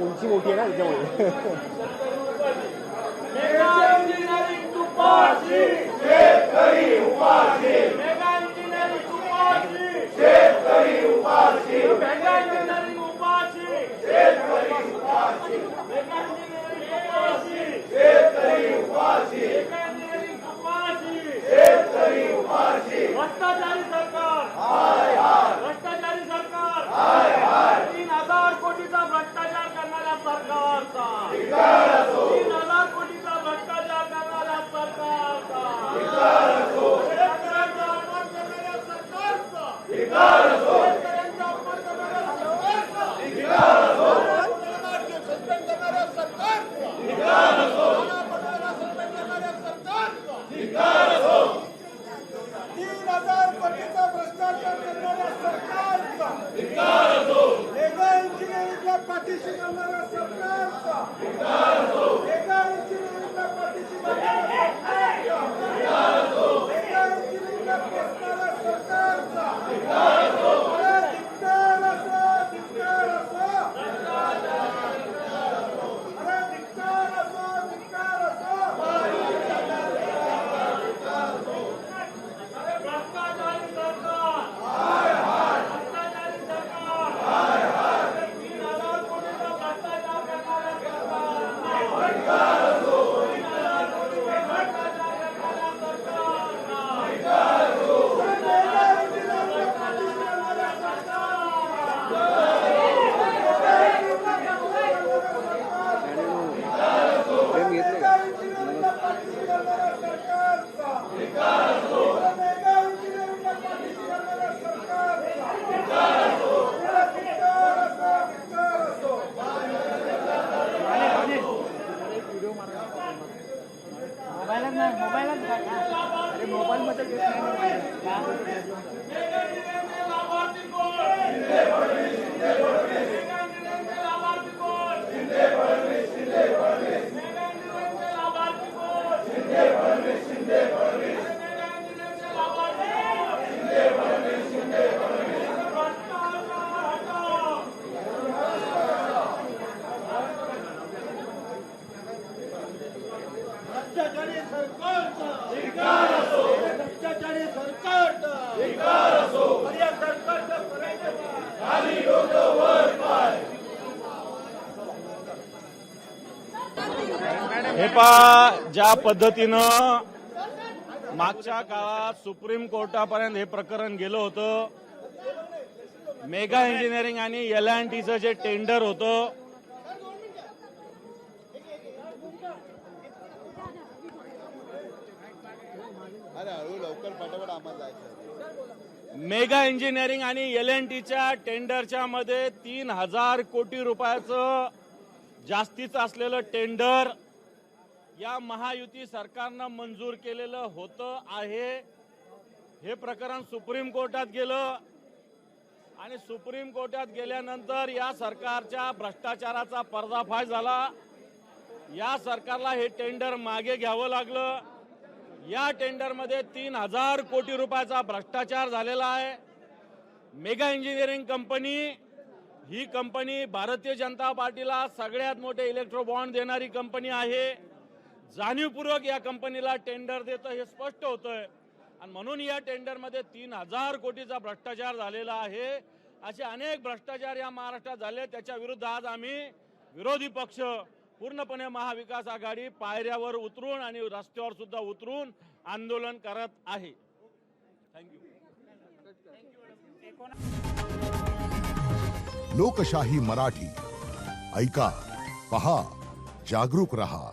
उंची मोठी आहे ना त्याच्यामुळे. मेगा इंजिनिअरिंग तुपाशी शेतकरी उपाशी. मेगा इंजिनिअरिंग तुपाशी शेतकरी उपाशी. मेगा इंजिनिअरिंग उपाशी शेतकरी उपाशी. मेगा इंजिनिअरिंग तुपाशी शेतकरी उपाशी. मेगा इंजिनिअरिंग तुपाशी शेतकरी उपाशी. भ्रष्टाचारी सरकार हाय हाय. भ्ष्टाचारी सरकार हाय हाय. 3000 कोटीचा भ्रष्टाचार करणाऱ्या सरकारचा 3000 कोटीचा भ्रष्टाचार करणाऱ्या सरकारचा शेतकऱ्यांचा अपमान करणाऱ्या सरकारचा शेतकऱ्यांचा अपमान करणाऱ्या सरकारचा सस्पेंड करणाऱ्या सरकारचा सस्पेंड करणाऱ्या सरकारचा 3000 कोटीचा भ्रष्टाचार करणाऱ्या सरकारचा मेगा इंजिनिअरिंगला पाठीशी घालणाऱ्या सरकारचा मेगा इंजिनिअरिंगला पाठीशी घालणाऱ्या सरकारचा मेगा इंजिनिअरिंगला पोसणाऱ्या सरकारचा अरे धिक्कार असो, धिक्कार असो. अरे धिक्कार असो, धिक्कार असो. अरे भ्रष्टाचारी सरकार भ्रष्टाचारी सरकार 3000 कोटीचा भ्रष्टाचार करणाऱ्या सरकारचा 3000 कोटीचा भ्रष्टाचार करणाऱ्या सरकारचा मेगा इंजिनिअरिंगला पाठीशी घालणाऱ्या प्रेम घेतलं का? इंजिनिअरिंगला पाठीशी घालणाऱ्या सरकारचा मेगा इंजिनिअरिंगला पाठीशी घालणाऱ्या सरकारचा धिक्कार असो, धिक्कार असो. अरे मोबाईल मध्ये घेत नाही. मेगा इंजिनिअरिंगचे लाभार्थी कोण? मेगा इंजिनिअरिंगचे लाभार्थी कोण? मेगा इंजिनिअरिंगचे लाभार्थी कोण? मेगा इंजिनिअरिंगचे लाभार्थी भ्रष्टाचार हटाओ. भ्रष्टाचारी सरकारचा धिक्कार असो. भ्रष्टाचारी सरकारचा धिक्कार असो. या सरकारचा करायचं खाली डोकं वर पाय. हे पहा, ज्या पद्धतीनं मागच्या काळात सुप्रीम कोर्टापर्यंत हे प्रकरण गेलं होतं, मेगा इंजिनिअरिंग आणि L&Tचं जे टेंडर होतं, मेगा इंजिनिअरिंग आणि L&Tच्या टेंडरच्या मध्ये 3000 कोटी रुपयाचं जास्तीचं असलेलं टेंडर या महायुती सरकारनं मंजूर केलेलं होतं आहे. हे प्रकरण सुप्रीम कोर्टात गेलं आणि सुप्रीम कोर्टात गेल्यानंतर या सरकारच्या भ्रष्टाचाराचा पर्दाफाश झाला. या सरकारला हे टेंडर मागे घ्यावं लागलं. या टेंडरमध्ये 3000 कोटी रुपयाचा भ्रष्टाचार झालेला आहे. मेगा इंजिनिअरिंग कंपनी ही कंपनी भारतीय जनता पार्टीला सगळ्यात मोठे इलेक्ट्रो बॉन्ड देणारी कंपनी आहे. जाणीवपूर्वक या कंपनीला टेंडर देतं हे स्पष्ट होतंय आणि म्हणून या टेंडरमध्ये 3000 कोटीचा भ्रष्टाचार झालेला आहे. असे अनेक भ्रष्टाचार या महाराष्ट्रात झाले. त्याच्या विरुद्ध आज आम्ही विरोधी पक्ष पूर्णपणे महाविकास आघाडी पायऱ्यावर उतरून आणि रस्त्यावर सुद्धा उतरून आंदोलन करत आहे. थँक्यू. लोकशाही मराठी ऐका, पहा, जागरूक रहा.